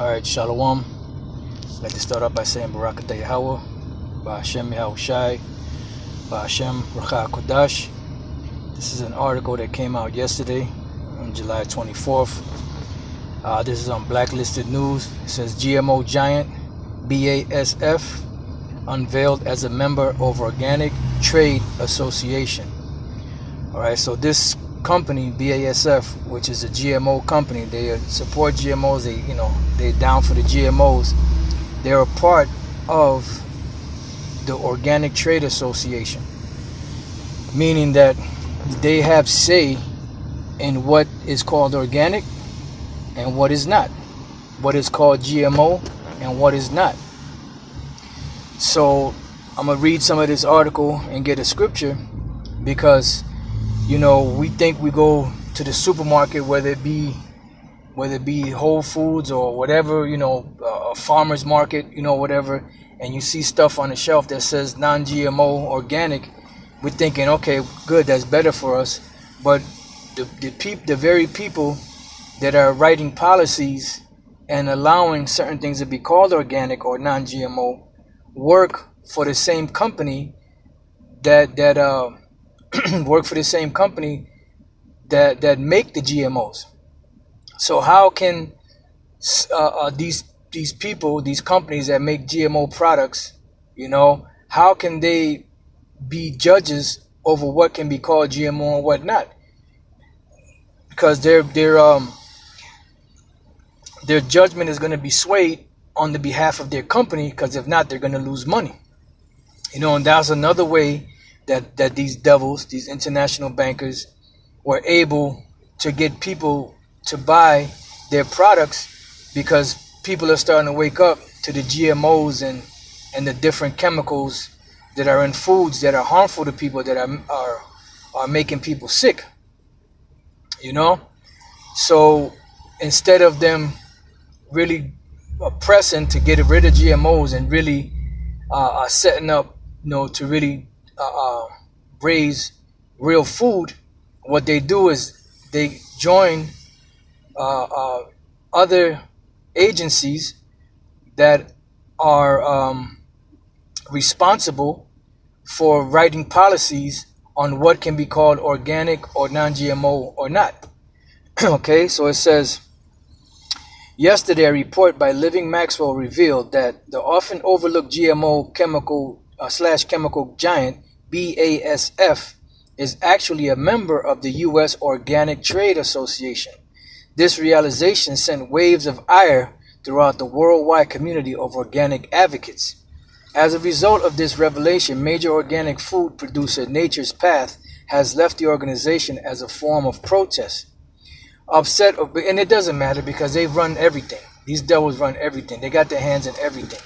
Alright, Shalom. I'd like to start off by saying Barakatah Yahweh, Ba'ashem Yahushai, Ba'ashem Racha Kodash. This is an article that came out yesterday on July 24th. This is on Blacklisted News. It says GMO giant BASF unveiled as a member of Organic Trade Association. Alright, so this company BASF, which is a GMO company, they support GMOs. They're down for the GMOs. They're a part of the Organic Trade Association, meaning that they have say in what is called organic and what is not, what is called GMO and what is not. So I'm gonna read some of this article and get a scripture, because we think we go to the supermarket, whether it be Whole Foods or whatever, a farmer's market, whatever, and you see stuff on the shelf that says non-GMO organic. We're thinking, okay, good, that's better for us. But the very people that are writing policies and allowing certain things to be called organic or non-GMO work for the same company that work for the same company that make the GMOs. So how can these people, these companies that make GMO products, how can they be judges over what can be called GMO and what not? Because their judgment is going to be swayed on the behalf of their company, because if not, they're going to lose money. And that's another way that these devils, these international bankers, were able to get people to buy their products, because people are starting to wake up to the GMOs and the different chemicals that are in foods that are harmful to people, that are making people sick. So instead of them really pressing to get rid of GMOs and really setting up, to really raise real food, what they do is they join other agencies that are responsible for writing policies on what can be called organic or non-GMO or not. Okay, so it says, yesterday a report by Living Maxwell revealed that the often overlooked GMO chemical giant BASF is actually a member of the U.S. Organic Trade Association. This realization sent waves of ire throughout the worldwide community of organic advocates. As a result of this revelation, major organic food producer Nature's Path has left the organization as a form of protest. Upset, and it doesn't matter, because they run everything. These devils run everything. They got their hands in everything.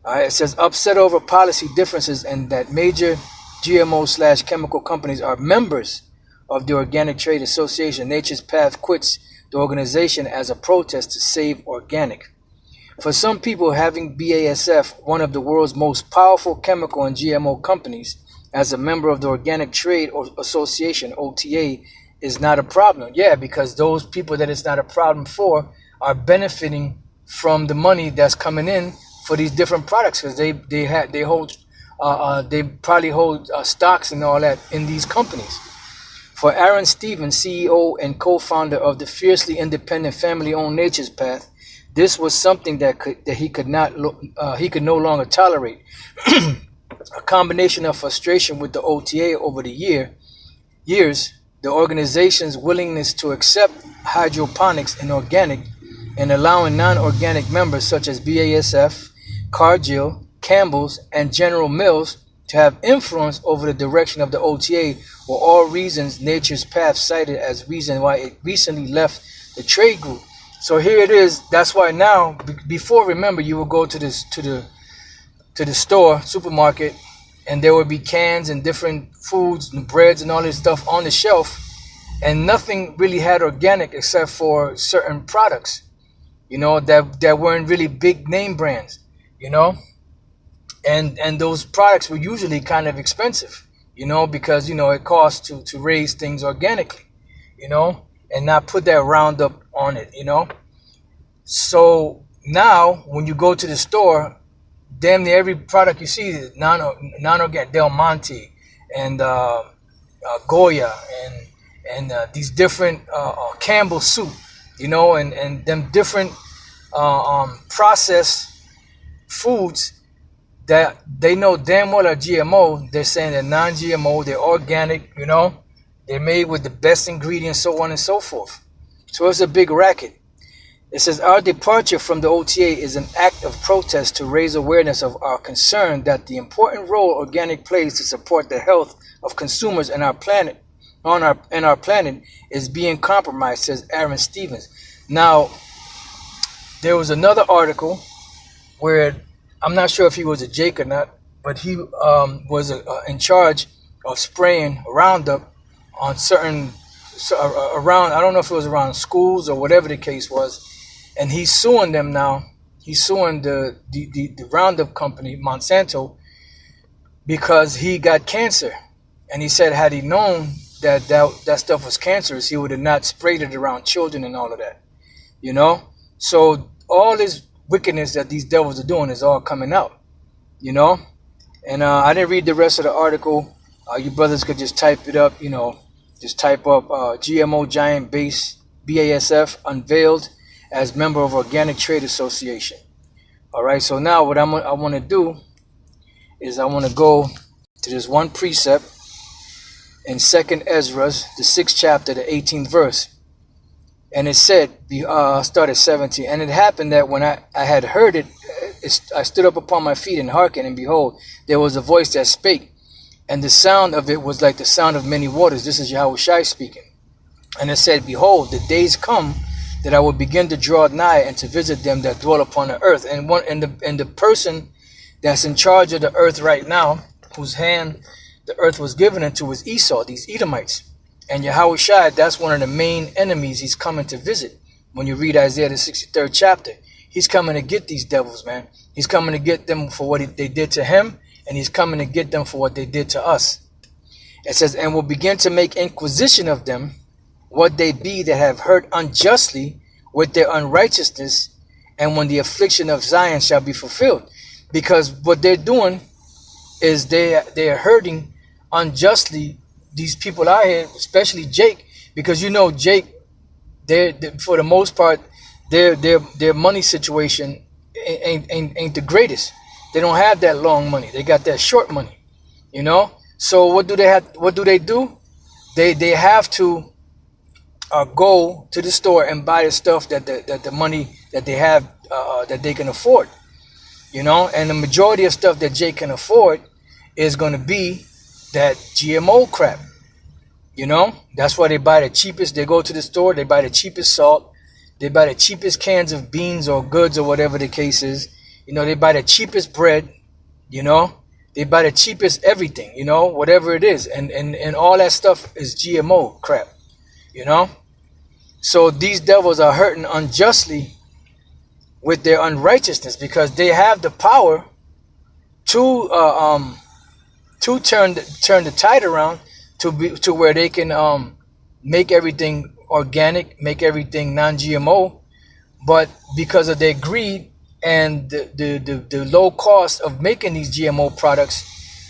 It says, upset over policy differences and that major GMO/chemical companies are members of the Organic Trade Association. Nature's Path quits the organization as a protest to save organic. For some people, having BASF, one of the world's most powerful chemical and GMO companies, as a member of the Organic Trade Association, OTA, is not a problem. Yeah, because those people that it's not a problem for are benefiting from the money that's coming in for these different products, because they probably hold stocks and all that in these companies. For Aaron Stevens, CEO and co-founder of the fiercely independent family-owned Nature's Path, this was something that he could no longer tolerate. A combination of frustration with the OTA over the years, the organization's willingness to accept hydroponics and organic, and allowing non-organic members such as BASF, Cargill, Campbell's, and General Mills to have influence over the direction of the OTA were all reasons Nature's Path cited as reason why it recently left the trade group. So here it is. That's why now, before, remember, you would go to the store, supermarket, and there would be cans and different foods and breads and all this stuff on the shelf, and nothing really had organic except for certain products, that weren't really big name brands, and those products were usually kind of expensive, because it costs to raise things organically, and not put that Roundup on it, So now when you go to the store, damn near every product you see is non-organic. Del Monte and Goya and these different Campbell soup, and them different processed foods that they know damn well are GMO. They're saying they're non-GMO, they're organic, they're made with the best ingredients, so on and so forth. So it's a big racket. It says, our departure from the OTA is an act of protest to raise awareness of our concern that the important role organic plays to support the health of consumers and our planet is being compromised, says Aaron Stevens. Now, there was another article where I'm not sure if he was a Jake or not, but he was in charge of spraying Roundup on certain around. I don't know if it was around schools or whatever the case was, and he's suing them now. He's suing the Roundup company, Monsanto, because he got cancer, and he said had he known that stuff was cancerous, he would have not sprayed it around children and all of that. So all this wickedness that these devils are doing is all coming out, and I didn't read the rest of the article. You brothers could just type it up, just type up GMO giant BASF unveiled as member of Organic Trade Association. All right, so now what I want to do is I want to go to this one precept in 2nd Ezra, the 6th chapter, the 18th verse. And it said, start at 17. And it happened that when I had heard it, I stood up upon my feet and hearkened, and behold, there was a voice that spake. And the sound of it was like the sound of many waters. This is Yahushai speaking. And it said, behold, the days come that I will begin to draw nigh and to visit them that dwell upon the earth. And the person that's in charge of the earth right now, whose hand the earth was given into, is Esau, these Edomites. And Yahushua, that's one of the main enemies he's coming to visit. When you read Isaiah the 63rd chapter, he's coming to get these devils, man. He's coming to get them for what they did to him, and he's coming to get them for what they did to us. It says, and will begin to make inquisition of them, what they be that have hurt unjustly with their unrighteousness, and when the affliction of Zion shall be fulfilled. Because what they're doing is they're hurting unjustly these people out here, especially Jake, because Jake, they're for the most part, their money situation ain't the greatest. They don't have that long money. They got that short money, So what do they have? What do? They have to go to the store and buy the stuff that the money that they have that they can afford, And the majority of stuff that Jake can afford is going to be that GMO crap. That's why they buy the cheapest. They go to the store, they buy the cheapest salt, they buy the cheapest cans of beans or goods or whatever the case is. They buy the cheapest bread, they buy the cheapest everything, whatever it is. And all that stuff is GMO crap, So these devils are hurting unjustly with their unrighteousness because they have the power to turn the tide around to where they can make everything organic, make everything non-GMO, but because of their greed and the low cost of making these GMO products,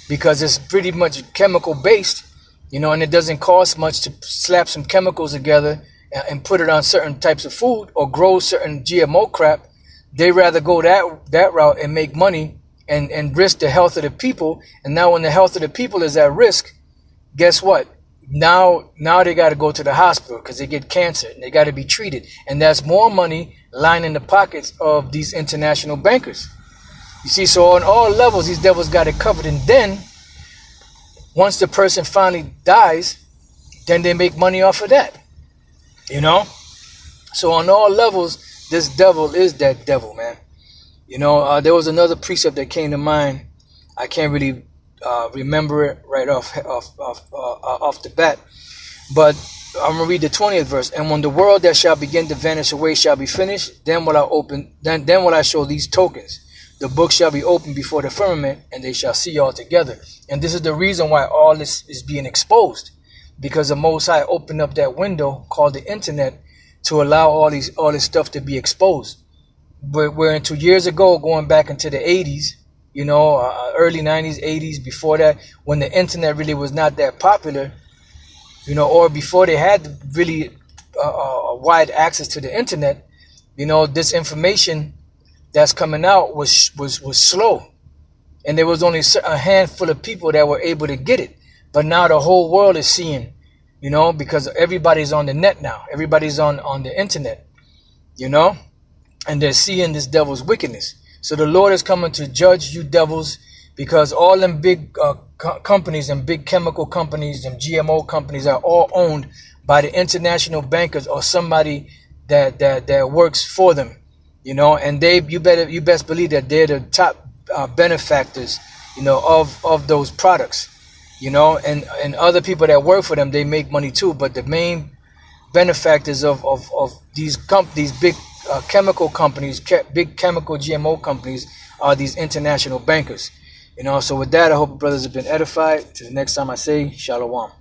because it's pretty much chemical based, and it doesn't cost much to slap some chemicals together and put it on certain types of food or grow certain GMO crap. They rather go that route and make money and risk the health of the people. And now when the health of the people is at risk, guess what? Now they got to go to the hospital because they get cancer and they got to be treated. And that's more money lining the pockets of these international bankers. You see, so on all levels, these devils got it covered. And then once the person finally dies, then they make money off of that. So on all levels, this devil is that devil, man. There was another precept that came to mind. I can't really remember it right off the bat, but I'm gonna read the 20th verse. And when the world that shall begin to vanish away shall be finished, then will I show these tokens. The book shall be opened before the firmament, and they shall see all together. And this is the reason why all this is being exposed, because the Most High opened up that window called the internet to allow all this stuff to be exposed. we're into years ago, going back into the 80s, you know, early 90s, 80s, before that, when the internet really was not that popular, you know, or before they had really wide access to the internet, you know, this information that's coming out was slow, and there was only a handful of people that were able to get it. But now the whole world is seeing, you know, because everybody's on the net now, everybody's on the internet, you know, and they're seeing this devil's wickedness. So the Lord is coming to judge you devils, because all them big companies and big chemical companies and GMO companies are all owned by the international bankers or somebody that works for them, you know, and you best believe that they're the top benefactors, you know, of those products, you know, and other people that work for them, they make money too, but the main benefactors of these big chemical companies, big chemical GMO companies, are these international bankers. You know, so with that, I hope brothers have been edified. Till the next time I say, Shalom.